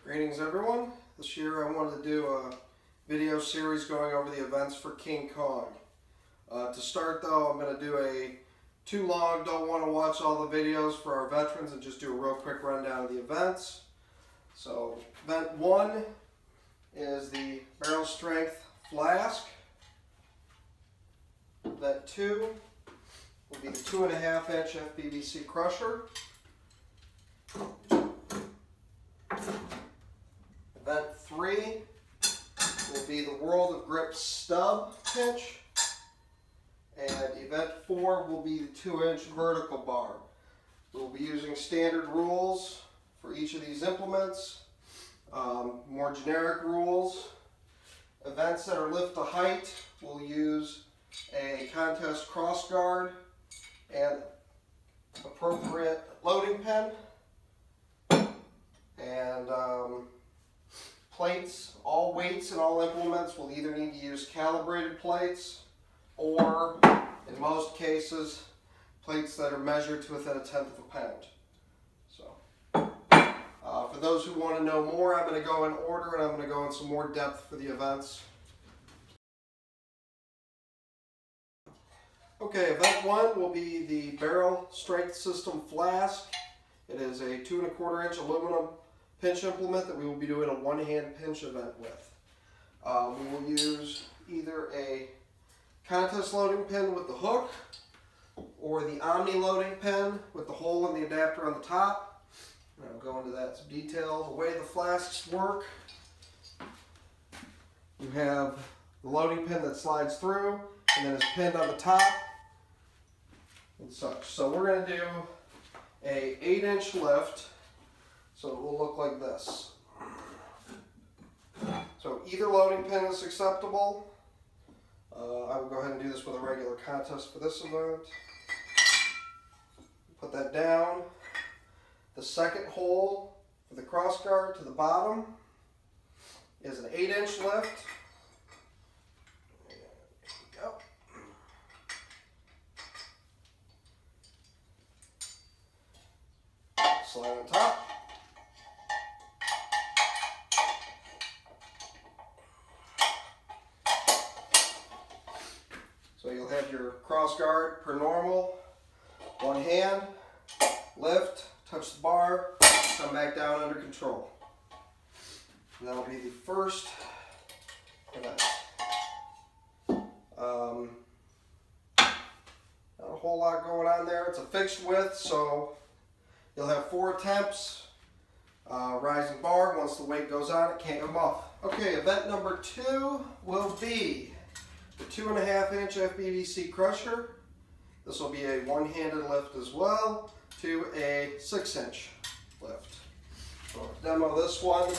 Greetings everyone. This year I wanted to do a video series going over the events for King Kong. To start though, I'm going to do a too long, don't want to watch all the videos for our veterans and just do a real quick rundown of the events. So event 1 is the barrel strength flask. Event 2 will be the 2.5 inch FPVC crusher. Event 3 will be the World of Grip stub pinch, and event 4 will be the 2-inch vertical bar. We'll be using standard rules for each of these implements, more generic rules. Events that are lift to height will use a contest cross guard and appropriate loading pin. And plates, all weights and all implements will either need to use calibrated plates or, in most cases, plates that are measured to within 1/10 of a pound. So, for those who want to know more, I'm going to go in order and I'm going to go in some more depth for the events. Okay, event 1 will be the barrel strength system flask. It is a 2¼ inch aluminum pinch implement that we will be doing a one-hand pinch event with. We will use either a contest loading pin with the hook or the Omni loading pin with the hole in the adapter on the top. And I'll go into that in some detail. The way the flasks work, you have the loading pin that slides through and then is pinned on the top and such. So we're going to do a 8-inch lift. So it will look like this. So either loading pin is acceptable. I will go ahead and do this with a regular contest for this event. Put that down. The second hole for the cross guard to the bottom is an 8-inch lift. There we go. Slide on top. So you'll have your cross guard per normal, one hand, lift, touch the bar, come back down under control. And that'll be the first event. Not a whole lot going on there. It's a fixed width, so you'll have 4 attempts. Rising bar, once the weight goes on, it can't come off. Okay, event number 2 will be the 2.5 inch FPVC crusher. This will be a one-handed lift as well to a 6-inch lift. So to demo this one,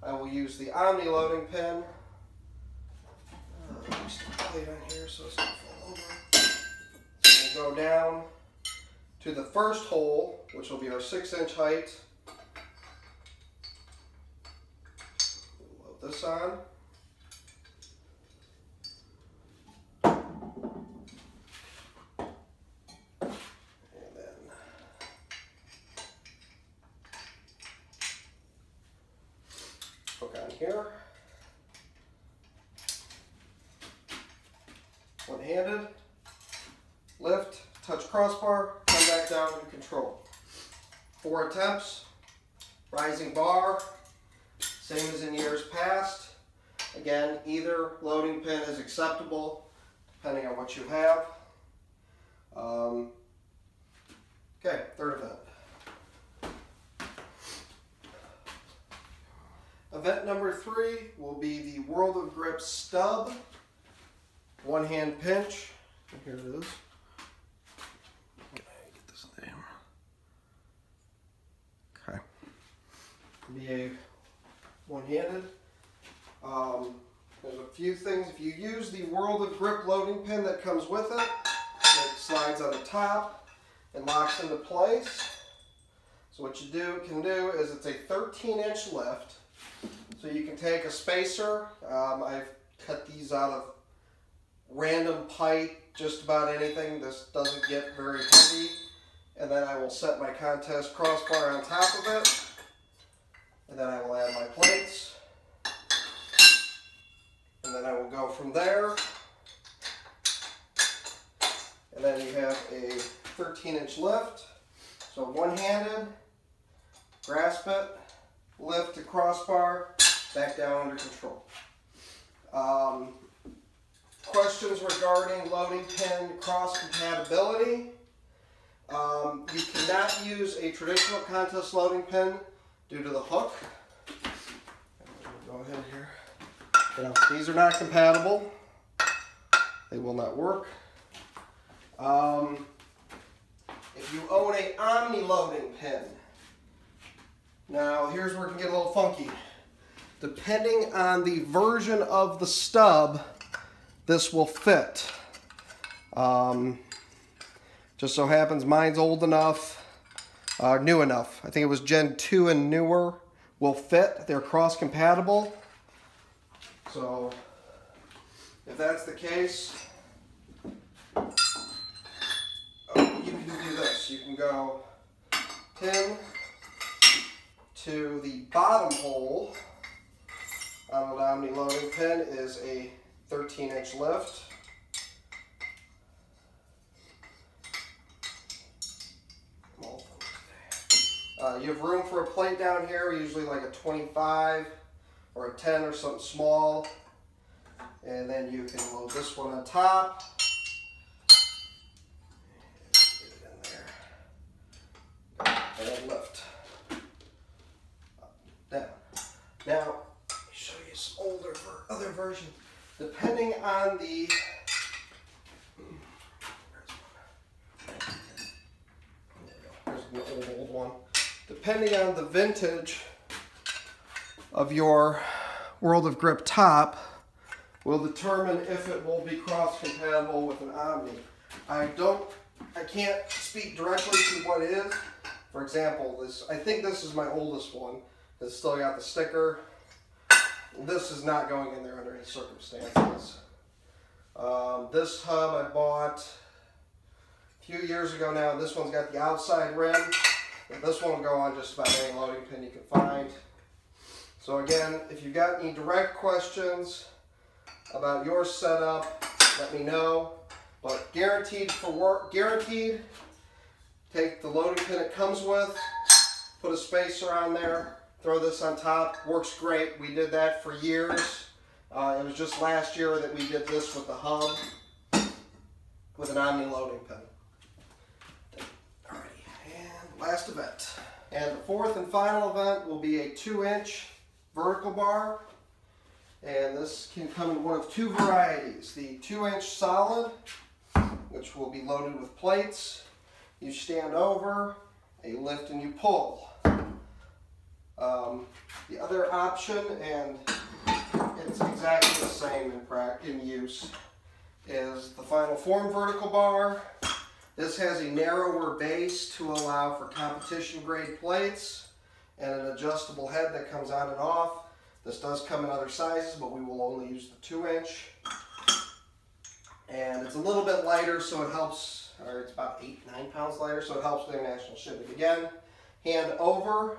I will use the Omni loading pin. Just a plate on here so it's not fall over. So we'll go down to the first hole, which will be our 6-inch height. We'll load this on. Hook on here. One-handed, lift, touch crossbar, come back down and control. 4 attempts, rising bar, same as in years past. Again, either loading pin is acceptable, depending on what you have. Okay, third event. Event number 3 will be the World of Grip stub, one-hand pinch. Here it is. Okay, get this thing. Okay. Be a one-handed. There's a few things. If you use the World of Grip loading pin that comes with it, it slides on the top and locks into place. So what you can do is it's a 13-inch lift. So you can take a spacer. I've cut these out of random pipe, just about anything. This doesn't get very heavy. And then I will set my contest crossbar on top of it. And then I will add my plates. And then I will go from there. And then you have a 13-inch lift. So one-handed, grasp it, lift to crossbar, back down under control. Questions regarding loading pin cross compatibility. You cannot use a traditional contest loading pin due to the hook. Go ahead here. These are not compatible. They will not work. If you own a Omni loading pin, now here's where it can get a little funky. Depending on the version of the stub, this will fit. Just so happens mine's old enough, new enough. I think it was Gen 2 and newer will fit. They're cross compatible. So if that's the case, you can do this. You can go pin to the bottom hole on an Omni loading pin is a 13-inch lift. You have room for a plate down here, usually like a 25 or a 10 or something small. And then you can load this one on top. Get it in there. And then lift. Down. Now, let me show you some other version. Depending on the old one. Depending on the vintage of your World of Grip top will determine if it will be cross compatible with an Omni. I can't speak directly to what it is. For example, I think this is my oldest one. It's still got the sticker. This is not going in there under any circumstances. This hub I bought a few years ago now. This one's got the outside rim. This one will go on just about any loading pin you can find. So again, if you've got any direct questions about your setup, let me know. But guaranteed for work, guaranteed. Take the loading pin it comes with, put a spacer on there, throw this on top. Works great. We did that for years. It was just last year that we did this with the hub with an Omni loading pin. Last event. And the fourth and final event will be a 2-inch vertical bar. And this can come in one of two varieties. The 2-inch solid, which will be loaded with plates. You stand over, you lift and you pull. The other option, and it's exactly the same in use, is the Final Form vertical bar. This has a narrower base to allow for competition grade plates and an adjustable head that comes on and off. This does come in other sizes, but we will only use the 2-inch. And it's a little bit lighter, so it helps, or it's about 8-9 pounds lighter, so it helps with international shipping. Again, hand over,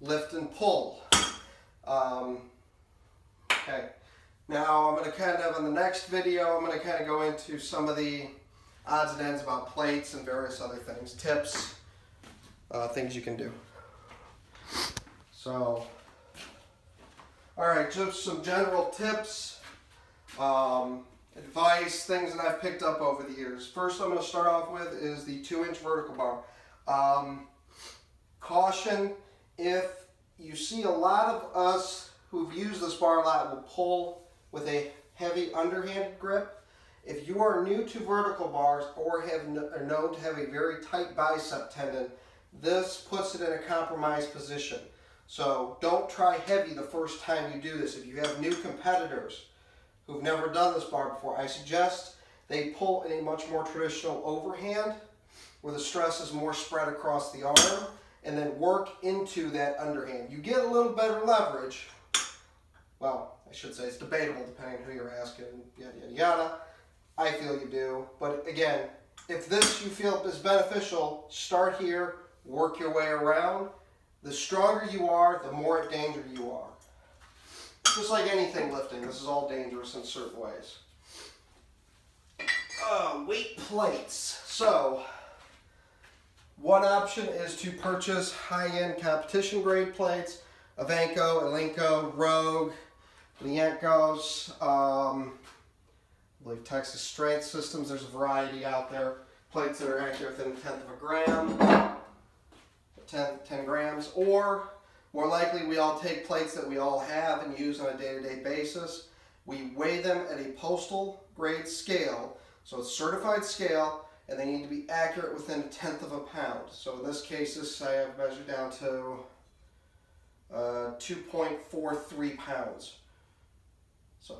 lift and pull. Okay, now I'm going to kind of, in the next video, I'm going to kind of go into some of the odds and ends about plates and various other things, tips, things you can do. So, all right, just some general tips, advice, things that I've picked up over the years. First I'm going to start off with is the 2-inch vertical bar. Caution, if you see a lot of us who've used this bar a lot will pull with a heavy underhanded grip. If you are new to vertical bars or are known to have a very tight bicep tendon, this puts it in a compromised position. So don't try heavy the first time you do this. If you have new competitors who've never done this bar before, I suggest they pull in a much more traditional overhand where the stress is more spread across the arm, and then work into that underhand. You get a little better leverage. Well, I should say it's debatable depending on who you're asking, yada, yada, yada. I feel you do, but again, if this you feel is beneficial, start here, work your way around. The stronger you are, the more in danger you are. Just like anything lifting, this is all dangerous in certain ways. Weight plates. So, one option is to purchase high-end competition grade plates. Avanco, Elenco, Rogue, Lienko's, I believe Texas Strength Systems. There's a variety out there. Plates that are accurate within a tenth of a gram, 10 grams, or more likely we all take plates that we all have and use on a day-to-day basis. We weigh them at a postal grade scale, so it's certified scale, and they need to be accurate within a tenth of a pound. So in this case, this I have measured down to 2.43 pounds. So,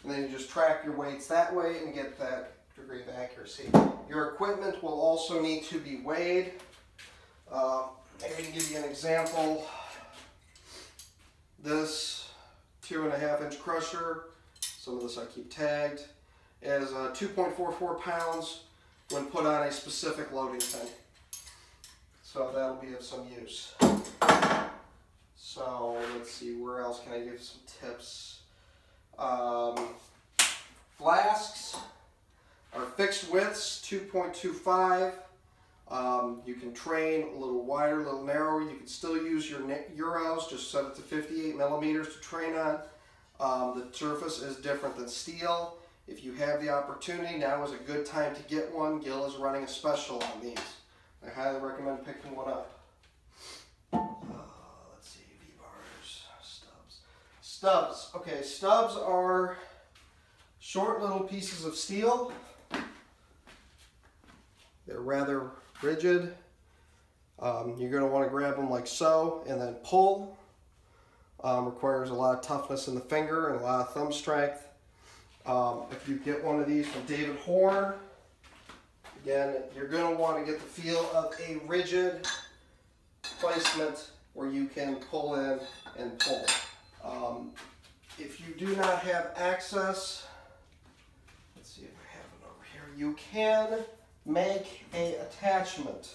and then you just track your weights that way and get that degree of accuracy. Your equipment will also need to be weighed. I can give you an example. This 2.5 inch crusher, some of this I keep tagged, is 2.44 pounds when put on a specific loading pin. So that'll be of some use. So let's see, where else can I give some tips? Flasks are fixed widths, 2.25. You can train a little wider, a little narrower. You can still use your Euros, just set it to 58 millimeters to train on. The surface is different than steel. If you have the opportunity, now is a good time to get one. Gil is running a special on these. I highly recommend picking one up. Let's see, V-bars, stubs. Stubs. Okay, stubs are short little pieces of steel. They're rather rigid. You're going to want to grab them like so and then pull. Requires a lot of toughness in the finger and a lot of thumb strength. If you get one of these from David Horn, again, you're going to want to get the feel of a rigid placement where you can pull in and pull. If you do not have access, let's see if I have it over here, you can make an attachment,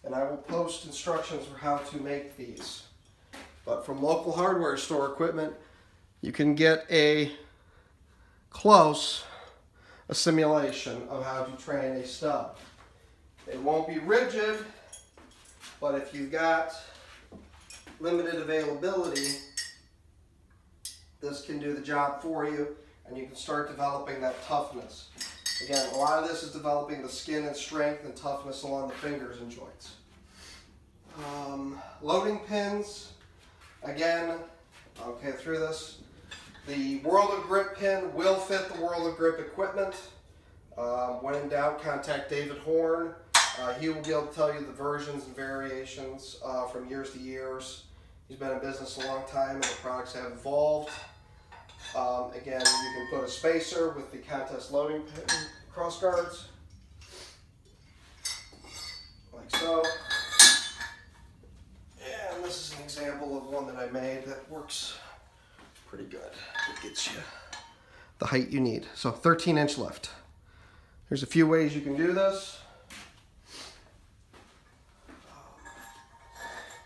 and I will post instructions for how to make these. But from local hardware store equipment, you can get a simulation of how to train a stub. It won't be rigid, but if you've got limited availability, this can do the job for you, and you can start developing that toughness. Again, a lot of this is developing the skin and strength and toughness along the fingers and joints. Loading pins, again, okay, through this. The World of Grip pin will fit the World of Grip equipment. When in doubt, contact David Horn. He will be able to tell you the versions and variations from years to years. He's been in business a long time and the products have evolved. Again, you can put a spacer with the contest loading pin cross guards, like so. And this is an example of one that I made that works pretty good. It gets you the height you need. So 13-inch lift. There's a few ways you can do this.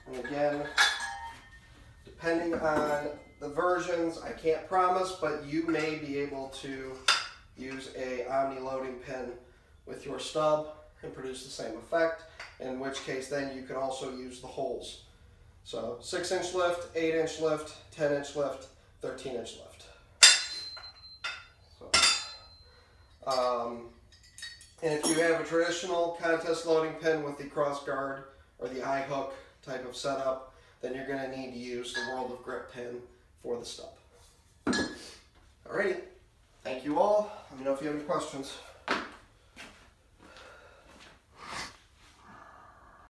And again, depending on the versions, I can't promise, but you may be able to use a Omni loading pin with your stub and produce the same effect, in which case then you can also use the holes. So 6-inch lift, 8-inch lift, 10-inch lift, 13-inch lift. So, and if you have a traditional contest loading pin with the cross guard or the eye hook type of setup, then you're going to need to use the World of Grip pin for the stub. Alrighty, thank you all. Let me know if you have any questions.